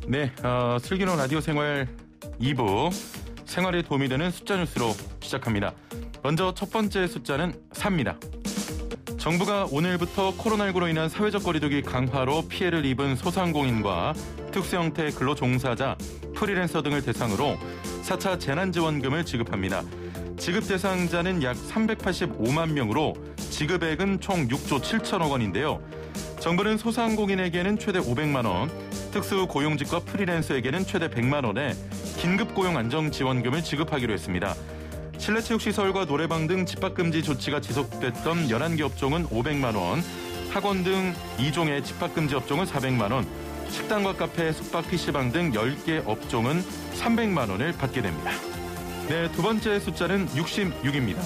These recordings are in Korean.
네, 슬기로운 라디오 생활 2부 생활에 도움이 되는 숫자 뉴스로 시작합니다. 먼저 첫 번째 숫자는 4입니다. 정부가 오늘부터 코로나19로 인한 사회적 거리두기 강화로 피해를 입은 소상공인과 특수형태 근로종사자, 프리랜서 등을 대상으로 4차 재난지원금을 지급합니다. 지급 대상자는 약 385만 명으로 지급액은 총 6조 7천억 원인데요. 정부는 소상공인에게는 최대 500만 원, 특수고용직과 프리랜서에게는 최대 100만 원의 긴급고용 안정지원금을 지급하기로 했습니다. 실내체육시설과 노래방 등 집합금지 조치가 지속됐던 11개 업종은 500만 원, 학원 등 2종의 집합금지 업종은 400만 원, 식당과 카페, 숙박, PC방 등 10개 업종은 300만 원을 받게 됩니다. 네, 두 번째 숫자는 66입니다.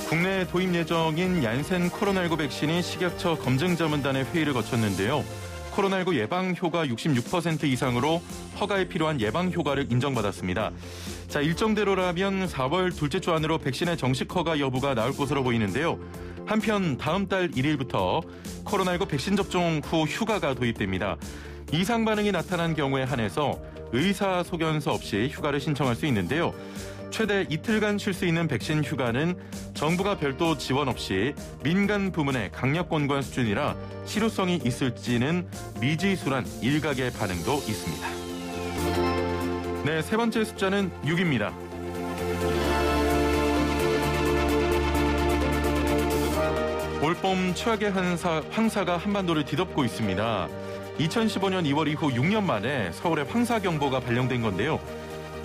국내 도입 예정인 얀센 코로나19 백신이 식약처 검증자문단의 회의를 거쳤는데요. 코로나19 예방 효과 66% 이상으로 허가에 필요한 예방 효과를 인정받았습니다. 자, 일정대로라면 4월 둘째 주 안으로 백신의 정식 허가 여부가 나올 것으로 보이는데요. 한편 다음 달 1일부터 코로나19 백신 접종 후 휴가가 도입됩니다. 이상 반응이 나타난 경우에 한해서 의사소견서 없이 휴가를 신청할 수 있는데요. 최대 이틀간 쉴 수 있는 백신 휴가는 정부가 별도 지원 없이 민간 부문의 강력 권고안 수준이라 실효성이 있을지는 미지수란 일각의 반응도 있습니다. 네, 세 번째 숫자는 6입니다. 올봄 최악의 황사가 한반도를 뒤덮고 있습니다. 2015년 2월 이후 6년 만에 서울에 황사경보가 발령된 건데요.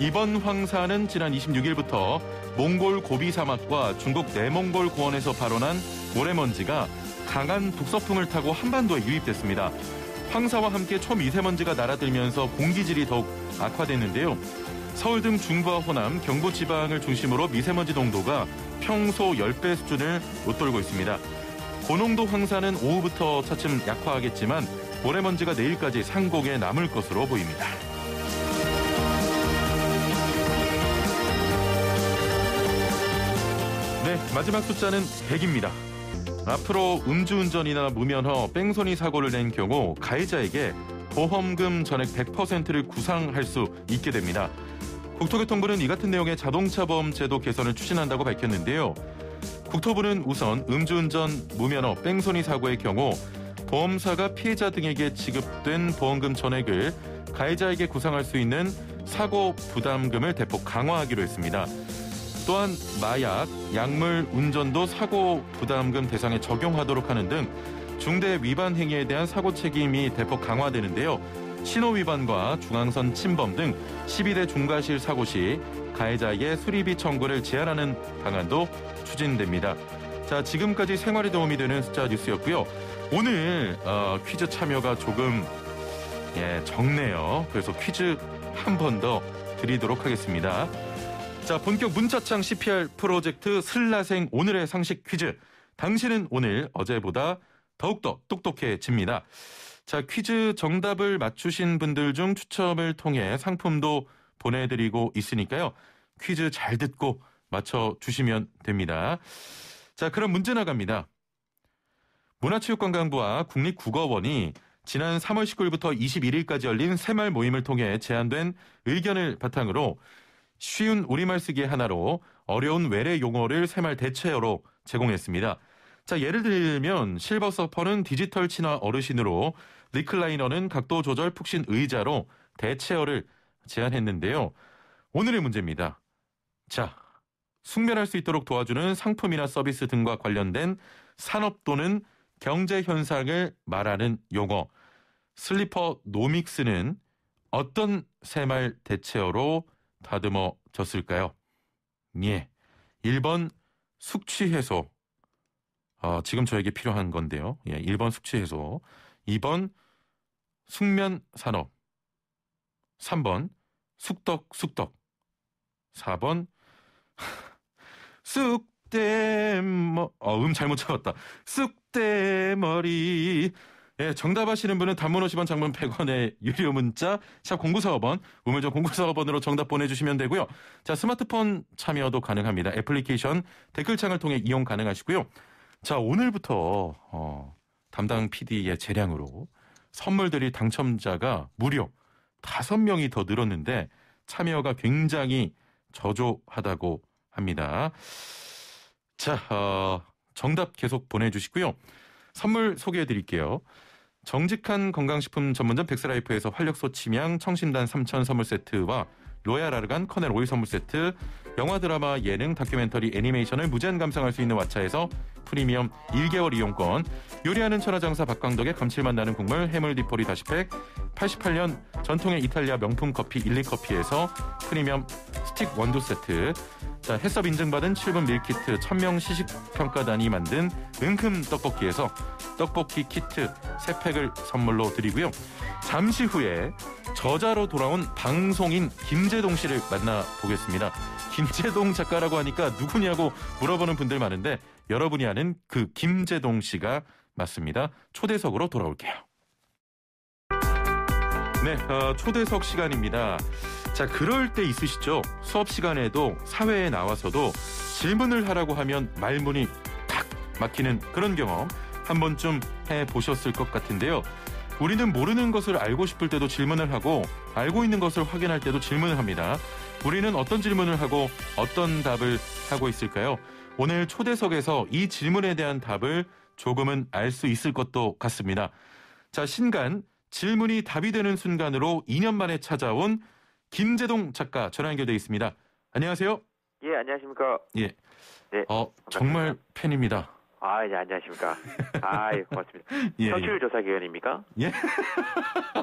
이번 황사는 지난 26일부터 몽골 고비 사막과 중국 내몽골 고원에서 발원한 모래먼지가 강한 북서풍을 타고 한반도에 유입됐습니다. 황사와 함께 초미세먼지가 날아들면서 공기질이 더욱 악화됐는데요. 서울 등 중부와 호남, 경부 지방을 중심으로 미세먼지 농도가 평소 10배 수준을 웃돌고 있습니다. 고농도 황사는 오후부터 차츰 약화하겠지만 모래먼지가 내일까지 상공에 남을 것으로 보입니다. 네, 마지막 숫자는 100입니다. 앞으로 음주운전이나 무면허, 뺑소니 사고를 낸 경우 가해자에게 보험금 전액 100%를 구상할 수 있게 됩니다. 국토교통부는 이 같은 내용의 자동차 보험 제도 개선을 추진한다고 밝혔는데요. 국토부는 우선 음주운전, 무면허, 뺑소니 사고의 경우 보험사가 피해자 등에게 지급된 보험금 전액을 가해자에게 구상할 수 있는 사고 부담금을 대폭 강화하기로 했습니다. 또한 마약, 약물 운전도 사고 부담금 대상에 적용하도록 하는 등 중대 위반 행위에 대한 사고 책임이 대폭 강화되는데요. 신호 위반과 중앙선 침범 등 12대 중과실 사고 시 가해자에게 수리비 청구를 제한하는 방안도 추진됩니다. 자, 지금까지 생활에 도움이 되는 숫자 뉴스였고요. 오늘 퀴즈 참여가 조금 적네요. 그래서 퀴즈 한 번 더 드리도록 하겠습니다. 자, 본격 문자창 CPR 프로젝트 슬라생 오늘의 상식 퀴즈. 당신은 오늘 어제보다 더욱더 똑똑해집니다. 자, 퀴즈 정답을 맞추신 분들 중 추첨을 통해 상품도 보내드리고 있으니까요. 퀴즈 잘 듣고 맞춰주시면 됩니다. 자, 그럼 문제 나갑니다. 문화체육관광부와 국립국어원이 지난 3월 19일부터 21일까지 열린 새말 모임을 통해 제안된 의견을 바탕으로 쉬운 우리말 쓰기 하나로 어려운 외래 용어를 새말 대체어로 제공했습니다. 자, 예를 들면 실버 서퍼는 디지털 친화 어르신으로, 리클라이너는 각도 조절 푹신 의자로 대체어를 제안했는데요. 오늘의 문제입니다. 자, 숙면할 수 있도록 도와주는 상품이나 서비스 등과 관련된 산업 또는 경제 현상을 말하는 용어. 슬리퍼 노믹스는 어떤 새말 대체어로 다듬어졌을까요? 예, 1번 숙취해소. 지금 저에게 필요한 건데요. 예, 1번 숙취해소. 2번 숙면산업. 3번 쑥떡. 4번 잘못 잡았다. 쑥대머리. 예, 정답 아시는 분은 단문 50원, 장문 100원의 유료 문자 샵 0945번, 우물정 0945번으로 정답 보내주시면 되고요. 자, 스마트폰 참여도 가능합니다. 애플리케이션 댓글창을 통해 이용 가능하시고요. 자, 오늘부터 담당 PD의 재량으로 선물들이 당첨자가 무려 5명이 더 늘었는데 참여가 굉장히 저조하다고 합니다. 자, 정답 계속 보내주시고요. 선물 소개해드릴게요. 정직한 건강식품 전문점 백스라이프에서 활력소 침향 청심단 3천 선물 세트와 로얄 아르간 커넬 오일 선물 세트, 영화 드라마 예능 다큐멘터리 애니메이션을 무제한 감상할 수 있는 왓챠에서 프리미엄 1개월 이용권, 요리하는 천하장사 박광덕의 감칠맛 나는 국물 해물 디포리 다시팩, 88년 전통의 이탈리아 명품 커피 일리커피에서 프리미엄 스틱 원두 세트, 자, 해썹 인증받은 7분 밀키트 1000명 시식평가단이 만든 은큼 떡볶이에서 떡볶이 키트 3팩을 선물로 드리고요. 잠시 후에 저자로 돌아온 방송인 김재동 씨를 만나보겠습니다. 김재동 작가라고 하니까 누구냐고 물어보는 분들 많은데 여러분이 아는 그 김재동 씨가 맞습니다. 초대석으로 돌아올게요. 네, 초대석 시간입니다. 자, 그럴 때 있으시죠? 수업 시간에도 사회에 나와서도 질문을 하라고 하면 말문이 탁 막히는 그런 경험 한 번쯤 해보셨을 것 같은데요. 우리는 모르는 것을 알고 싶을 때도 질문을 하고 알고 있는 것을 확인할 때도 질문을 합니다. 우리는 어떤 질문을 하고 어떤 답을 하고 있을까요? 오늘 초대석에서 이 질문에 대한 답을 조금은 알 수 있을 것도 같습니다. 자, 신간 질문이 답이 되는 순간으로 2년 만에 찾아온 김재동 작가 전화 연결되어 있습니다. 안녕하세요. 예, 안녕하십니까. 예. 네. 정말 팬입니다. 아, 예, 안녕하십니까. 아, 예, 고맙습니다. 예, 청취율 조사 기관입니까? 예?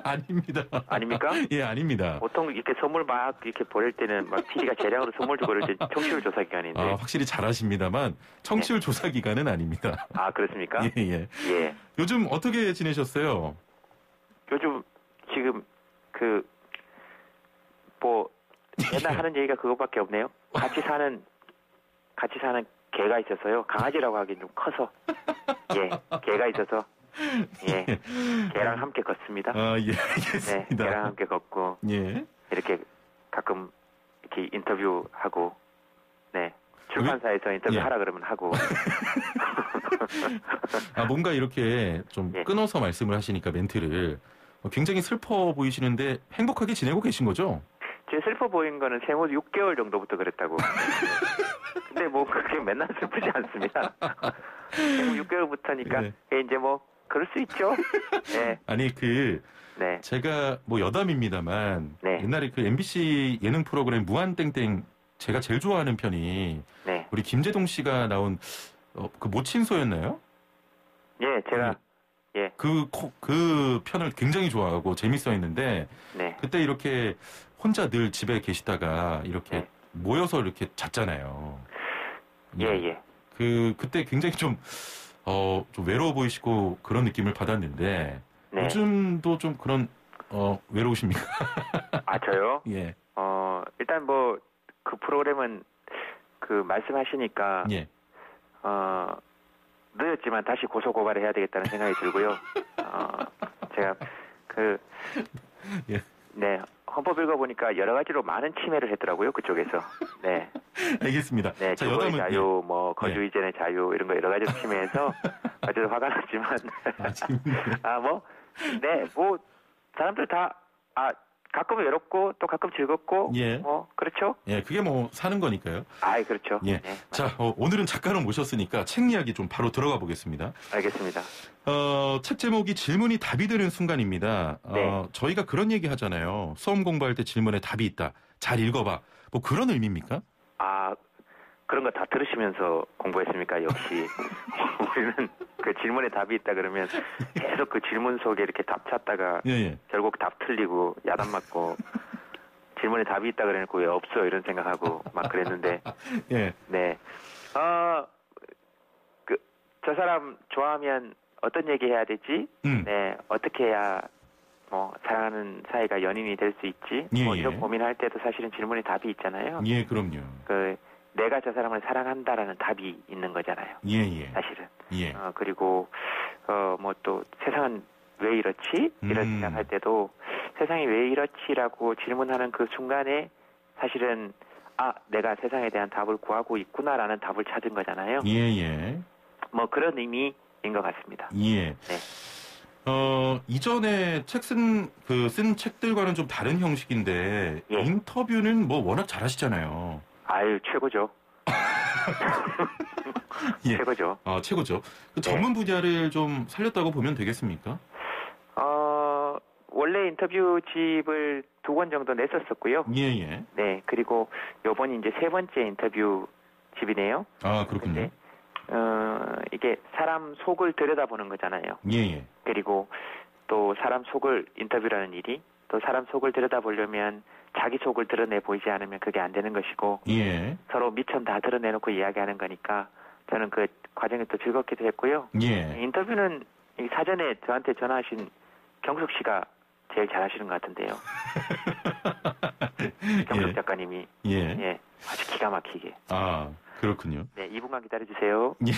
아닙니다. 아닙니까? 예, 아닙니다. 보통 이렇게 선물 막 이렇게 보낼 때는 막 PD가 재량으로 선물 주고 그럴 때 청취율 조사 기관인데. 확실히 잘하십니다만 청취율 네. 조사 기간은 아닙니다. 아, 그렇습니까? 예, 예. 예. 요즘 어떻게 지내셨어요? 요즘 지금 맨날 하는 얘기가 그것밖에 없네요. 같이 사는 개가 있어서요. 강아지라고 하기엔 좀 커서. 예, 개가 있어서. 예, 개랑 함께 걷습니다. 아, 예, 알겠습니다. 네, 개랑 함께 걷고. 예. 이렇게 가끔 이렇게 인터뷰하고, 네, 출판사에서 인터뷰 예. 하라 그러면 하고. 뭔가 이렇게 좀 예. 끊어서 말씀을 하시니까 멘트를 굉장히 슬퍼 보이시는데 행복하게 지내고 계신 거죠? 제일 슬퍼 보인 거는 생후 6개월 정도부터 그랬다고. 근데 뭐 그게 맨날 슬프지 않습니다. 생후 6개월부터니까 네. 이제 뭐 그럴 수 있죠. 네. 아니 네. 제가 뭐 여담입니다만 네. 옛날에 그 MBC 예능 프로그램 무한땡땡 제가 제일 좋아하는 편이 네. 우리 김재동 씨가 나온 그 모친소였나요? 예, 제가 예. 그 편을 굉장히 좋아하고 재밌어 했는데 네. 그때 이렇게 혼자 늘 집에 계시다가 이렇게 네. 모여서 이렇게 잤잖아요. 예. 그때 굉장히 좀 외로워 보이시고 그런 느낌을 받았는데 네. 요즘도 좀 그런 외로우십니까? 아, 저요? 예. 일단 뭐 그 프로그램은 그 말씀하시니까 예. 늦었지만 다시 고소 고발을 해야 되겠다는 생각이 들고요. 제가 예. 네, 헌법 읽어보니까 여러 가지로 많은 침해를 했더라고요, 그쪽에서. 네. 알겠습니다. 네, 자, 주거의 여담은 자유, 뭐 거주 이전의 자유 이런 거 여러 가지로 침해해서 어쨌든 화가 났지만 네, 뭐 사람들 다 가끔 외롭고 또 가끔 즐겁고 예. 뭐 그렇죠? 예, 그게 뭐 사는 거니까요. 그렇죠. 예. 네, 자, 오늘은 작가를 모셨으니까 책 이야기 좀 바로 들어가 보겠습니다. 알겠습니다. 책 제목이 질문이 답이 되는 순간입니다. 네. 저희가 그런 얘기 하잖아요. 수험 공부할 때 질문에 답이 있다. 잘 읽어봐. 뭐 그런 의미입니까? 그런 거 다 들으시면서 공부했습니까? 역시 우리는 그 질문에 답이 있다 그러면 계속 그 질문 속에 이렇게 답 찾다가 예. 결국 답 틀리고 야단 맞고 질문에 답이 있다 그래놓고 왜 없어 이런 생각하고 막 그랬는데 예. 네. 저 사람 좋아하면 어떤 얘기 해야 되지? 네. 어떻게 해야 뭐 사랑하는 사이가 연인이 될 수 있지? 뭐 이런 고민할 때도 사실은 질문에 답이 있잖아요. 예, 그럼요. 내가 저 사람을 사랑한다라는 답이 있는 거잖아요. 예. 사실은. 예. 그리고 뭐 또 세상은 왜 이렇지? 이런 생각할 때도 세상이 왜 이렇지라고 질문하는 그 순간에 사실은 내가 세상에 대한 답을 구하고 있구나라는 답을 찾은 거잖아요. 예. 뭐 그런 의미 것 같습니다. 예. 네. 이전에 쓴 책들과는 좀 다른 형식인데, 예. 인터뷰는 뭐 워낙 잘하시잖아요. 아유, 최고죠. 예. 최고죠. 아, 최고죠. 그 네. 전문 분야를 좀 살렸다고 보면 되겠습니까? 원래 인터뷰집을 2권 정도 냈었었고요. 예, 예. 네, 그리고 요번이 이제 3번째 인터뷰집이네요. 아, 그렇군요. 근데, 이게 사람 속을 들여다보는 거잖아요. 예, 예. 그리고 또 사람 속을 인터뷰라는 일이 또 사람 속을 들여다보려면 자기 속을 드러내 보이지 않으면 그게 안 되는 것이고 예. 서로 미천 다 드러내놓고 이야기하는 거니까 저는 그 과정이 또 즐겁기도 했고요. 예. 인터뷰는 사전에 저한테 전화하신 경숙 씨가 제일 잘하시는 것 같은데요. 경숙 예. 작가님이 예. 예, 아주 기가 막히게. 아, 그렇군요. 네, 2분간 기다려주세요. 예.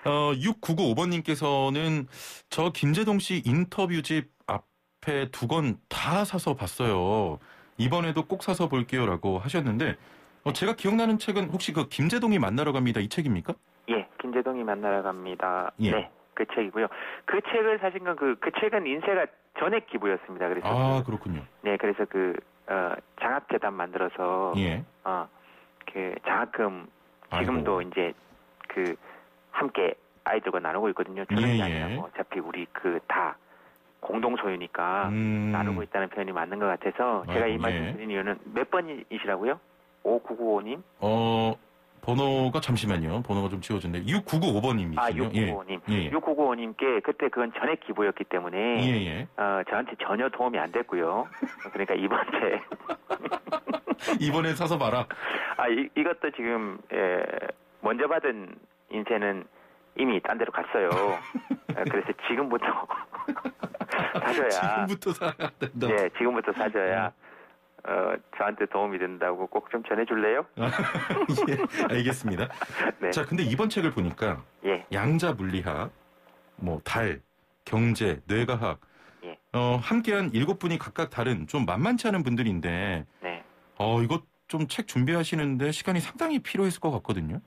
6995번님께서는 저 김재동 씨 인터뷰집 앞에 2권 다 사서 봤어요. 이번에도 꼭 사서 볼게요라고 하셨는데, 제가 기억나는 책은 혹시 그 김재동이 만나러 갑니다 이 책입니까? 예, 김재동이 만나러 갑니다. 예. 네, 그 책이고요. 그 책을 사신 건 그 책은 인쇄가 전액 기부였습니다. 그래서 아, 그렇군요. 네, 그래서 장학재단 만들어서 예. 그 장학금 지금도 아이고. 이제 함께 아이들과 나누고 있거든요. 주는 예, 게 예. 아니라 어차피 우리 다 공동 소유니까 나누고 있다는 표현이 맞는 것 같아서 제가 이 아이고, 말씀 예. 드린 이유는 몇 번이시라고요? 5995님? 번호가 잠시만요. 번호가 좀 지워졌네. 6995번님이시죠? 아, 6995님. 예. 6995님께 그때 그건 전액 기부였기 때문에 예, 예. 저한테 전혀 도움이 안 됐고요. 그러니까 이번 책 이번에 사서 봐라. 이것도 지금 먼저 받은 인쇄는 이미 딴 데로 갔어요. 그래서 지금부터 사줘야. 지금부터 사야 된다. 네, 지금부터 사줘야 저한테 도움이 된다고 꼭 좀 전해줄래요? 예, 알겠습니다. 네. 자, 근데 이번 책을 보니까 예. 양자 물리학, 달, 경제, 뇌과학, 예. 함께한 7분이 각각 다른 좀 만만치 않은 분들인데, 네. 이거 좀 책 준비하시는데 시간이 상당히 필요했을 것 같거든요.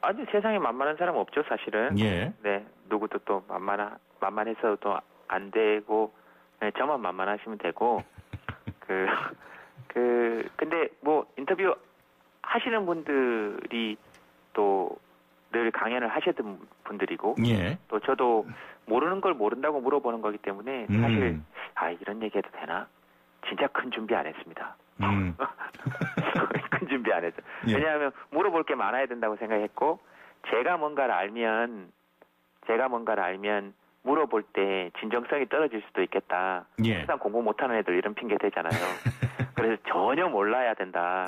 아주 세상에 만만한 사람 없죠, 사실은. 예. 네, 누구도 또 만만해서도 안 되고, 네, 저만 만만하시면 되고, 근데 뭐 인터뷰 하시는 분들이 또 늘 강연을 하시던 분들이고, 예. 또 저도 모르는 걸 모른다고 물어보는 거기 때문에 사실 이런 얘기해도 되나? 진짜 큰 준비 안 했습니다. 큰 준비 안 했어요. 예. 왜냐하면 물어볼 게 많아야 된다고 생각했고 제가 뭔가를 알면 물어볼 때 진정성이 떨어질 수도 있겠다. 예. 항상 공부 못하는 애들 이런 핑계 대잖아요. 그래서 전혀 몰라야 된다.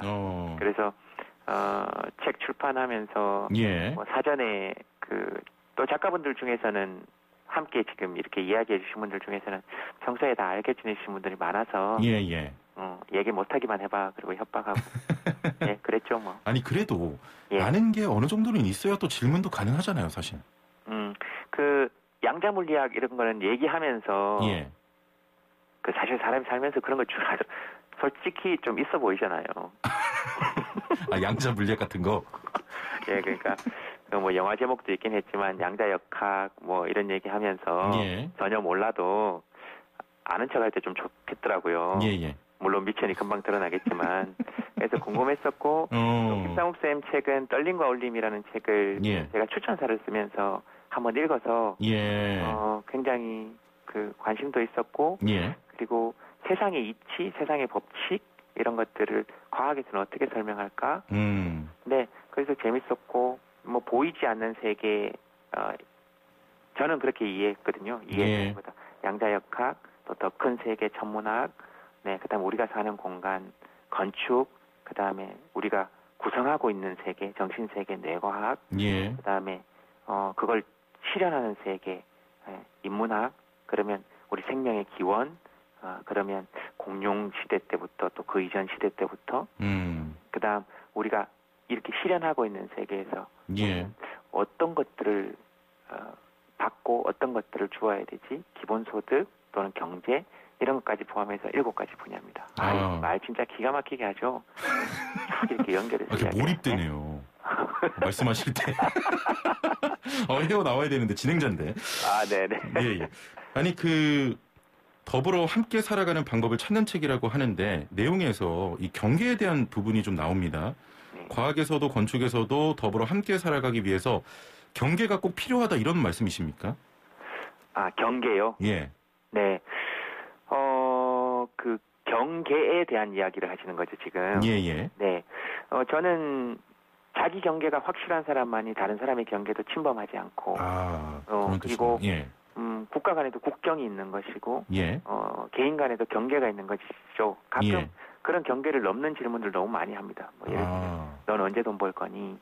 그래서 책 출판하면서 예. 뭐 사전에 또 작가분들 중에서는 함께 지금 이렇게 이야기해 주신 분들 중에서는 평소에 다 알게 지내신 분들이 많아서 예. 얘기 못하기만 해봐 그리고 협박하고 예 그랬죠 뭐. 아니 그래도 예. 아는 게 어느 정도는 있어야 또 질문도 가능하잖아요, 사실. 양자 물리학 이런 거는 얘기하면서 예. 사실 사람이 살면서 그런 걸 솔직히 좀 있어 보이잖아요. 양자 물리학 같은 거. 예, 그러니까 뭐 영화 제목도 있긴 했지만 양자역학 뭐 이런 얘기하면서 예. 전혀 몰라도 아는 척할 때 좀 좋겠더라고요. 예. 물론 미천이 금방 드러나겠지만 그래서 궁금했었고 또 김상욱 쌤 책은 떨림과 울림이라는 책을 예. 제가 추천사를 쓰면서 한번 읽어서 예. 굉장히 관심도 있었고 예. 그리고 세상의 이치, 세상의 법칙 이런 것들을 과학에서는 어떻게 설명할까? 네, 그래서 재밌었고 뭐 보이지 않는 세계 저는 그렇게 이해했거든요. 이해하는 거다. 양자역학, 또 더 큰 세계 천문학, 네, 그다음에 우리가 사는 공간 건축, 그다음에 우리가 구성하고 있는 세계 정신 세계 뇌과학, 예. 그다음에 그걸 실현하는 세계 인문학, 그러면 우리 생명의 기원, 그러면 공룡 시대 때부터 또 그 이전 시대 때부터 그다음 우리가 이렇게 실현하고 있는 세계에서 예. 어떤 것들을 받고 어떤 것들을 주어야 되지? 기본소득 또는 경제 이런 것까지 포함해서 7가지 분야입니다. 말 진짜 기가 막히게 하죠. 이렇게 연결해서 몰입되네요. 말씀하실 때. 헤어 나와야 되는데 진행자인데. 아, 네네. 예. 아니 더불어 함께 살아가는 방법을 찾는 책이라고 하는데 내용에서 이 경계에 대한 부분이 좀 나옵니다. 네. 과학에서도 건축에서도 더불어 함께 살아가기 위해서 경계가 꼭 필요하다 이런 말씀이십니까? 아, 경계요? 예. 네. 그 경계에 대한 이야기를 하시는 거죠, 지금. 예. 네. 저는 자기 경계가 확실한 사람만이 다른 사람의 경계도 침범하지 않고, 그런 그리고 뜻이군요. 예. 국가 간에도 국경이 있는 것이고, 예. 개인 간에도 경계가 있는 것이죠. 가끔 예. 그런 경계를 넘는 질문들 너무 많이 합니다. 뭐 예를 들면, 넌 언제 돈 벌 거니?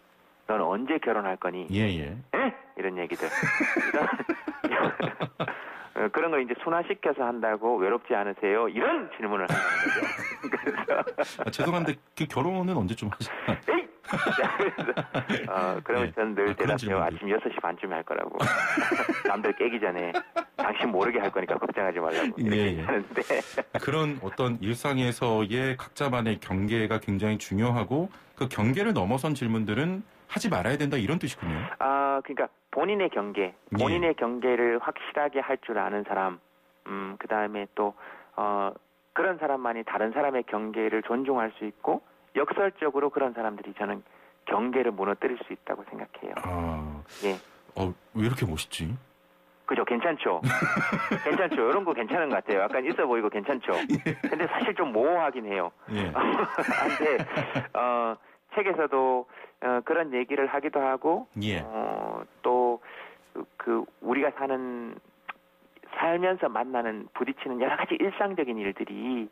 넌 언제 결혼할 거니? 예. 이런 얘기들. 그런 걸 이제 순화시켜서 한다고 외롭지 않으세요? 이런 질문을 하는 거죠. 죄송한데 그 결혼은 언제쯤 하시나요? 에이! 그러면 예. 저는 늘 그런 대답해요. 질문들. 아침 6시 반쯤에 할 거라고. 남들 깨기 전에 당신 모르게 할 거니까 걱정하지 말라고. 이렇게 하는데. 그런 어떤 일상에서의 각자만의 경계가 굉장히 중요하고 그 경계를 넘어선 질문들은 하지 말아야 된다 이런 뜻이군요. 그러니까 본인의 경계를 확실하게 할 줄 아는 사람, 그 다음에 또, 그런 사람만이 다른 사람의 경계를 존중할 수 있고, 역설적으로 그런 사람들이 저는 경계를 무너뜨릴 수 있다고 생각해요. 예. 왜 이렇게 멋있지? 그죠? 괜찮죠? 괜찮죠? 이런 거 괜찮은 것 같아요. 약간 있어 보이고 괜찮죠? 근데 사실 좀 모호하긴 해요. 예. 근데, 책에서도, 그런 얘기를 하기도 하고, 예. 또, 우리가 살면서 만나는, 부딪히는 여러 가지 일상적인 일들이,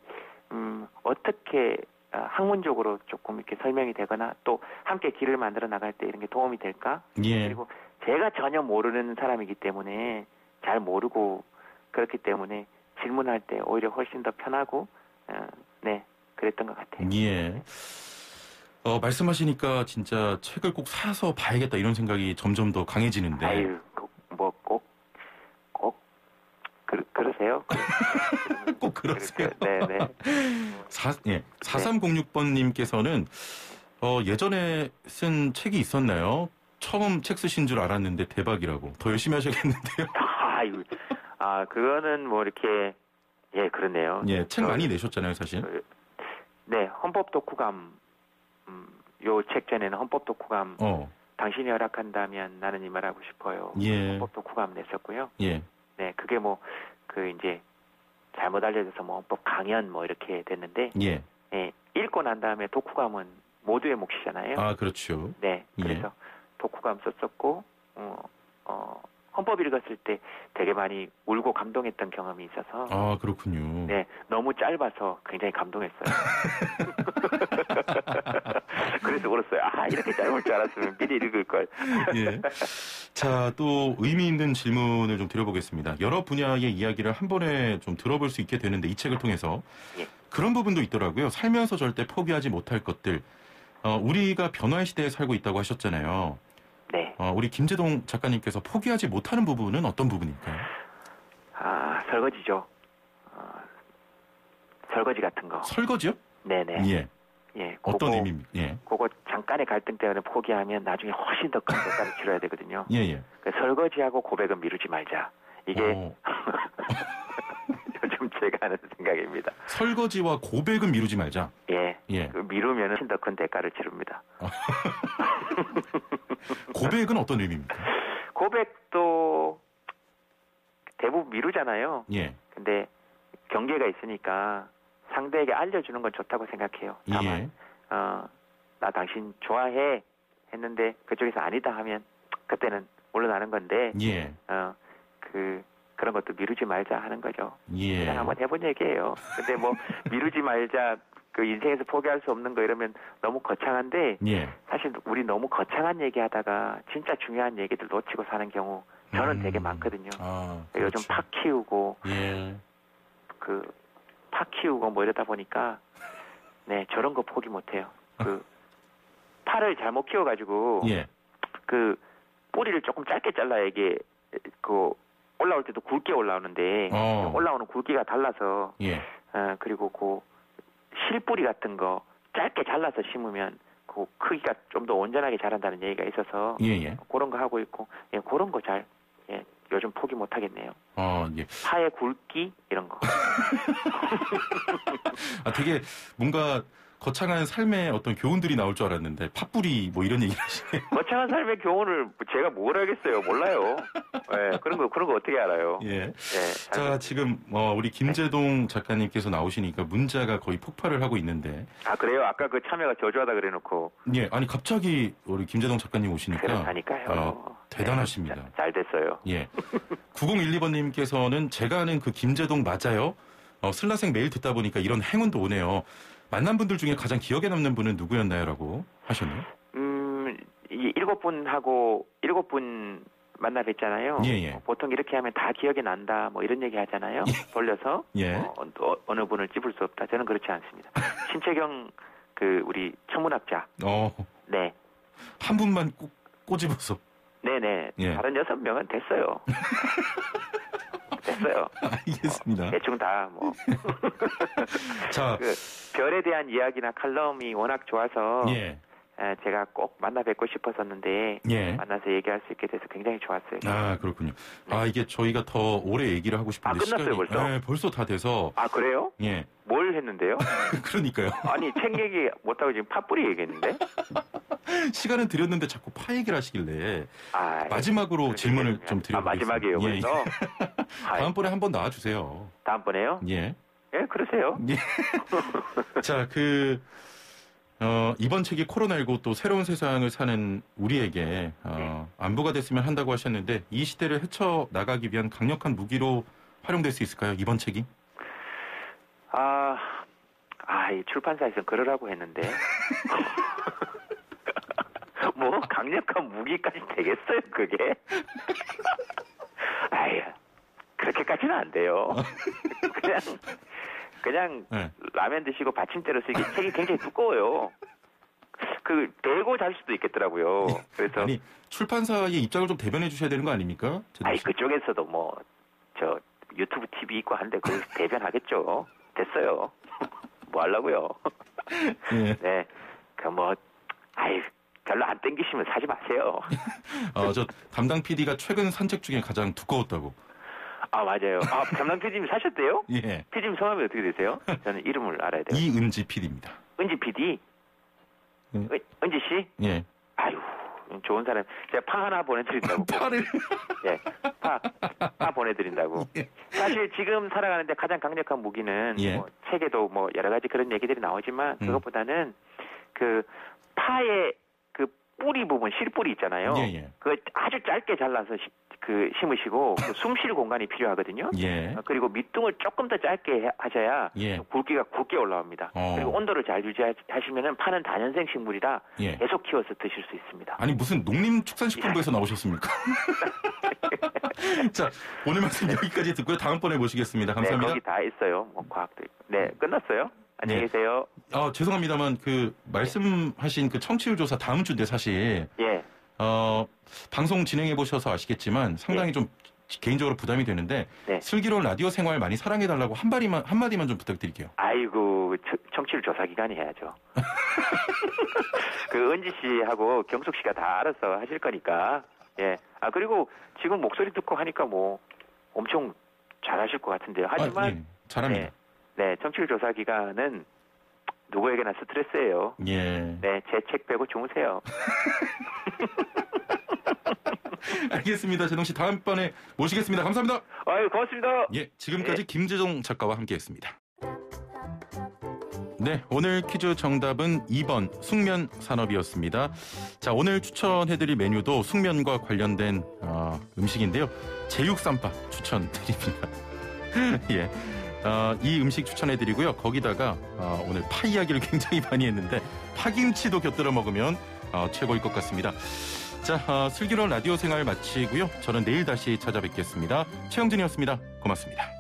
어떻게, 학문적으로 조금 이렇게 설명이 되거나, 또 함께 길을 만들어 나갈 때 이런 게 도움이 될까? 예. 그리고 제가 전혀 모르는 사람이기 때문에, 잘 모르고, 그렇기 때문에 질문할 때 오히려 훨씬 더 편하고, 네, 그랬던 것 같아요. 예. 말씀하시니까 진짜 책을 꼭 사서 봐야겠다 이런 생각이 점점 더 강해지는데. 아유, 그러세요? 꼭 그러세요. 네네. 4306번님께서는 예전에 쓴 책이 있었나요? 처음 책 쓰신 줄 알았는데 대박이라고. 더 열심히 하셔야겠는데요. 그거는 뭐 이렇게, 예, 그렇네요. 예, 책 많이 내셨잖아요, 사실. 네, 헌법 독후감, 요 책 전에는 헌법 독후감, 당신이 허락한다면 나는 이 말 하고 싶어요. 예. 헌법 독후감 냈었고요. 예. 네, 그게 이제 잘못 알려져서 헌법 강연 이렇게 됐는데, 예. 예, 읽고 난 다음에 독후감은 모두의 몫이잖아요. 그렇죠. 네, 그래서 독후감 썼었고, 헌법 읽었을 때 되게 많이 울고 감동했던 경험이 있어서. 그렇군요. 네, 너무 짧아서 굉장히 감동했어요. 그래서 울었어요. 이렇게 짧을 줄 알았으면 미리 읽을 걸. 예. 자, 또 의미 있는 질문을 좀 드려보겠습니다. 여러 분야의 이야기를 한 번에 좀 들어볼 수 있게 되는데 이 책을 통해서 그런 부분도 있더라고요. 살면서 절대 포기하지 못할 것들. 우리가 변화의 시대에 살고 있다고 하셨잖아요. 네. 우리 김재동 작가님께서 포기하지 못하는 부분은 어떤 부분일까요? 설거지죠. 설거지 같은 거. 설거지요? 네네. 예. 어떤 의미입니까? 예. 그거 잠깐의 갈등 때문에 포기하면 나중에 훨씬 더 큰 대가를 치러야 되거든요. 예. 설거지하고 고백은 미루지 말자. 이게 요즘 제가 하는 생각입니다. 설거지와 고백은 미루지 말자. 예. 미루면 훨씬 더 큰 대가를 치릅니다. 고백은 어떤 의미입니까? 고백도 대부분 미루잖아요. 예. 근데 경계가 있으니까 상대에게 알려주는 건 좋다고 생각해요. 다만, 나 당신 좋아해 했는데 그쪽에서 아니다 하면 그때는 물러나는 건데, 그런 것도 미루지 말자 하는 거죠. 그냥 한번 해본 얘기예요. 근데 미루지 말자, 그 인생에서 포기할 수 없는 거 이러면 너무 거창한데, 사실 우리 너무 거창한 얘기 하다가 진짜 중요한 얘기들 놓치고 사는 경우 저는 되게 많거든요. 요즘 파 키우고, 파 키우고 이러다 보니까, 네, 저런 거 포기 못 해요. 파를 잘못 키워가지고, 뿌리를 조금 짧게 잘라야 이게, 올라올 때도 굵게 올라오는데, 올라오는 굵기가 달라서, 그리고 실뿌리 같은 거 짧게 잘라서 심으면, 크기가 좀 더 온전하게 자란다는 얘기가 있어서 예. 그런 거 하고 있고 예, 그런 거 잘 요즘 포기 못 하겠네요. 예. 파의 굵기 이런 거. 되게 뭔가 거창한 삶의 어떤 교훈들이 나올 줄 알았는데 팥뿌리 뭐 이런 얘기를 하시네요. 거창한 삶의 교훈을 제가 뭘 알겠어요. 몰라요. 예, 그런 거 어떻게 알아요? 예. 자, 지금 우리 김재동 작가님께서 나오시니까 문자가 거의 폭발을 하고 있는데. 아, 그래요? 아까 그 참여가 저조하다 그래놓고. 예, 아니 갑자기 우리 김재동 작가님 오시니까. 그렇다니까요. 대단하십니다. 네, 잘 됐어요. 예. 9012번님께서는 제가 아는 그 김재동 맞아요? 슬라생 매일 듣다 보니까 이런 행운도 오네요. 만난 분들 중에 가장 기억에 남는 분은 누구였나요? 라고 하셨네요. 이 7분 만나 뵀잖아요. 예. 보통 이렇게 하면 다 기억이 난다, 뭐 이런 얘기 하잖아요. 돌려서. 예. 어느 분을 찝을 수 없다. 저는 그렇지 않습니다. 신채경, 우리 천문학자. 네. 한 분만 꼬집어서. 네네. 예. 다른 6명은 됐어요. 됐어요. 알겠습니다. 대충 다 뭐. 자, 별에 대한 이야기나 칼럼이 워낙 좋아서 예. 제가 꼭 만나 뵙고 싶었었는데 예. 만나서 얘기할 수 있게 돼서 굉장히 좋았어요. 아, 그렇군요. 네. 이게 저희가 더 오래 얘기를 하고 싶은데 끝났어요, 시간이 벌써? 네, 벌써 다 돼서. 아, 그래요? 예. 뭘 했는데요? 그러니까요. 아니, 책 얘기 못하고 지금 팥뿌리 얘기했는데? 시간은 드렸는데 자꾸 파 얘기를 하시길래 마지막으로 질문을 좀 드려보겠습니다. 마지막이에요, 그래서? 다음번에 한번 나와주세요. 다음번에요? 예. 예, 그러세요. 예. 자, 이번 책이 코로나19 또 새로운 세상을 사는 우리에게 안부가 됐으면 한다고 하셨는데 이 시대를 헤쳐나가기 위한 강력한 무기로 활용될 수 있을까요? 이번 책이? 이 출판사에서 그러라고 했는데 뭐 강력한 무기까지 되겠어요, 그게? 그렇게까지는 안 돼요. 그냥 네. 라면 드시고 받침대로 쓰기 책이 굉장히 두꺼워요. 대고 잘 수도 있겠더라고요. 그래서 아니 출판사의 입장을 좀 대변해 주셔야 되는 거 아닙니까? 그쪽에서도 유튜브 TV 있고 한데 그걸 대변하겠죠. 됐어요. 뭐 하려고요? 예. 네, 별로 안 땡기시면 사지 마세요. 저 담당 PD가 최근 산 책 중에 가장 두꺼웠다고. 맞아요. 담당 PD님 사셨대요? 예. PD님 성함이 어떻게 되세요? 저는 이름을 알아야 돼요. 이은지 PD입니다. 은지 PD? 은지 씨? 예. 아유, 좋은 사람. 제가 파 하나 보내드린다고. 파를? 예, 파 보내드린다고. 예. 사실 지금 살아가는데 가장 강력한 무기는 예. 책에도 여러 가지 그런 얘기들이 나오지만 그것보다는 파의 뿌리 부분, 실뿌리 있잖아요. 예. 그걸 아주 짧게 잘라서 심으시고 숨 쉴 공간이 필요하거든요. 예. 그리고 밑둥을 조금 더 짧게 하셔야 굵기가 굵게 올라옵니다. 그리고 온도를 잘 유지하시면은 파는 다년생 식물이라 계속 키워서 드실 수 있습니다. 아니 무슨 농림축산식품부에서 나오셨습니까? 자, 오늘 말씀 여기까지 듣고요. 다음번에 모시겠습니다. 감사합니다. 네, 거기 다 있어요. 과학도 있고. 네, 끝났어요. 안녕히 계세요. 죄송합니다만 말씀하신 청취율 조사 다음 주인데 사실 방송 진행해 보셔서 아시겠지만 상당히 좀 개인적으로 부담이 되는데 슬기로운 라디오 생활 많이 사랑해 달라고 한마디만 좀 부탁드릴게요. 아이고, 청취율 조사 기간이 해야죠. 은지 씨하고 경숙 씨가 다 알아서 하실 거니까. 예. 그리고 지금 목소리 듣고 하니까 엄청 잘하실 것 같은데요. 하지만 잘합니다. 네, 청취율 조사 기간은 누구에게나 스트레스예요. 예. 네, 제 책 빼고 주무세요. 알겠습니다. 재동 씨 다음번에 모시겠습니다. 감사합니다. 고맙습니다. 예, 지금까지 김재동 작가와 함께했습니다. 네, 오늘 퀴즈 정답은 2번 숙면 산업이었습니다. 자, 오늘 추천해드릴 메뉴도 숙면과 관련된 음식인데요. 제육쌈밥 추천드립니다. 예. 이 음식 추천해드리고요. 거기다가 오늘 파 이야기를 굉장히 많이 했는데 파김치도 곁들여 먹으면 최고일 것 같습니다. 자, 슬기로운 라디오 생활 마치고요. 저는 내일 다시 찾아뵙겠습니다. 최영진이었습니다. 고맙습니다.